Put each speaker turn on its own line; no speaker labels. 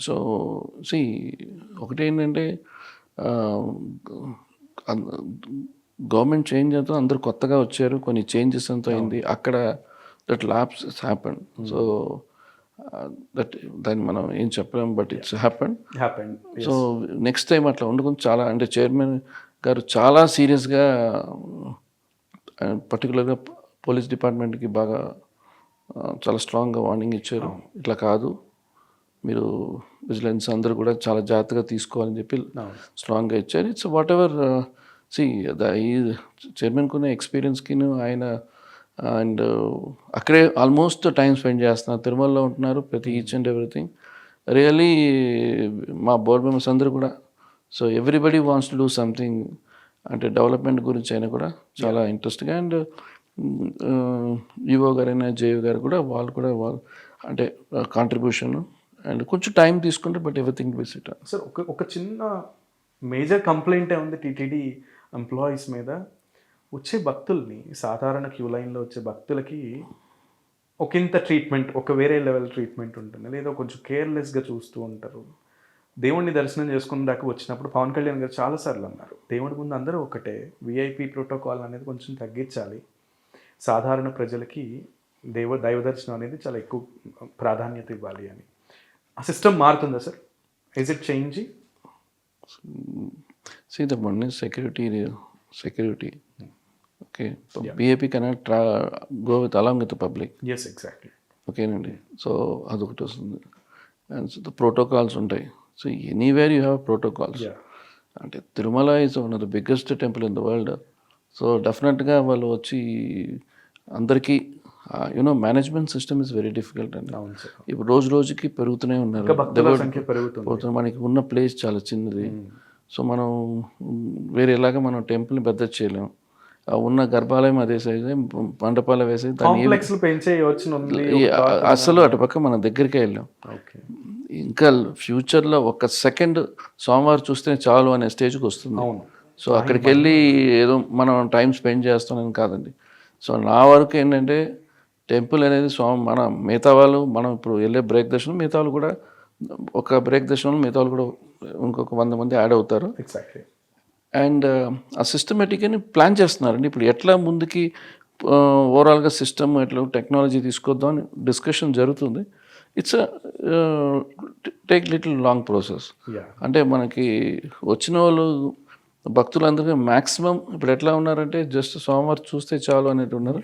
So see ఒకటేంటంటే government change అవుతుంది, అందరూ కొత్తగా వచ్చారు, కొన్ని చేంజెస్ అంతా అయింది అక్కడ. That lapse happen. So that దాన్ని మనం ఏం చెప్పలేము, but it's happen. So next time అట్లా ఉండకుండా చాలా అంటే చైర్మన్ గారు చాలా సీరియస్గా పర్టికులర్గా పోలీస్ డిపార్ట్మెంట్కి బాగా చాలా స్ట్రాంగ్గా వార్నింగ్ ఇచ్చారు. ఇట్లా కాదు, మీరు విజిలెన్స్ అందరూ కూడా చాలా జాగ్రత్తగా తీసుకోవాలని చెప్పి స్ట్రాంగ్గా ఇచ్చారు. ఇట్స్ వాట్ ఎవర్ ఈ చైర్మన్కున్న ఎక్స్పీరియన్స్కి ఆయన అండ్ అక్కడే ఆల్మోస్ట్ టైం స్పెండ్ చేస్తున్నారు, తిరుమలలో ఉంటున్నారు, ప్రతి ఈచ్ అండ్ ఎవ్రీథింగ్. రియల్లీ మా బోర్డ్ మెంబర్స్ అందరూ కూడా so everybody wants to do something అంటే డెవలప్మెంట్ గురించి అయినా కూడా చాలా ఇంట్రెస్ట్గా. అండ్ ఈవో గారైనా జేయూ గారు కూడా వాళ్ళు అంటే కాంట్రిబ్యూషన్ అండ్ కొంచెం టైం తీసుకుంటే బట్ ఎవ్రీథింగ్ విజిట్.
సార్ ఒక చిన్న మేజర్ కంప్లైంటే ఉంది టీటీడీ ఎంప్లాయీస్ మీద. వచ్చే భక్తుల్ని సాధారణ క్యూ లైన్లో వచ్చే భక్తులకి ఒకంత ట్రీట్మెంట్, ఒక వేరే లెవెల్ ట్రీట్మెంట్ ఉంటుంది, లేదా కొంచెం కేర్లెస్గా చూస్తూ ఉంటారు. దేవుడిని దర్శనం చేసుకుని దాకా వచ్చినప్పుడు పవన్ కళ్యాణ్ గారు చాలాసార్లు అన్నారు, దేవుడి ముందు అందరూ ఒకటే, విఐపి ప్రోటోకాల్ అనేది కొంచెం తగ్గించాలి, సాధారణ ప్రజలకి దైవ దర్శనం అనేది చాలా ఎక్కువ ప్రాధాన్యత ఇవ్వాలి అని. ఆ సిస్టమ్ మారుతుందా sir? Is it changing?
See, the one is security. Okay, so VIP cannot go along with the public.
Yes, exactly.
Okay నండి. సో అదొకటి వస్తుంది. అండ్ సో ద ప్రోటోకాల్స్ ఉంటాయి. So anywhere you have protocols. అంటే Tirumala is one of the biggest temple in the world. So డెఫినెట్గా వాళ్ళు వచ్చి అందరికీ you know management system is very difficult అండి. ఇప్పుడు రోజుకి పెరుగుతూనే ఉన్నారు, మనకి ఉన్న ప్లేస్ చాలా చిన్నది. సో మనం వేరేలాగా మనం టెంపుల్ని పెద్ద చేయలేము. ఉన్న గర్భాలయం అదే సైజు, మండపాలు వేసి అసలు అటుపక్క మనం దగ్గరికే వెళ్ళాం. ఇంకా ఫ్యూచర్లో ఒక సెకండ్ సోమవారం చూస్తే చాలు అనే స్టేజ్కి వస్తుంది. సో అక్కడికి వెళ్ళి ఏదో మనం టైం స్పెండ్ చేస్తున్నాం కాదండి. సో నా వరకు ఏంటంటే టెంపుల్ అనేది మన మిగతా వాళ్ళు, మనం ఇప్పుడు వెళ్ళే బ్రేక్ దర్శనం, మిగతా వాళ్ళు కూడా ఒక బ్రేక్ దర్శనంలో మిగతా వాళ్ళు కూడా ఇంకొక 100 మంది యాడ్ అవుతారు. అండ్ ఆ సిస్టమేటిక్గా ప్లాన్ చేస్తున్నారండి. ఇప్పుడు ఎట్లా ముందుకి ఓవరాల్గా సిస్టమ్ ఎట్లా టెక్నాలజీ తీసుకొద్దాం అని డిస్కషన్ జరుగుతుంది. It's take little long process. అంటే మనకి వచ్చిన వాళ్ళు భక్తులందరికీ మ్యాక్సిమం ఇప్పుడు ఎట్లా ఉన్నారంటే జస్ట్ సోమవారం చూస్తే చాలు అనేది ఉన్నారు.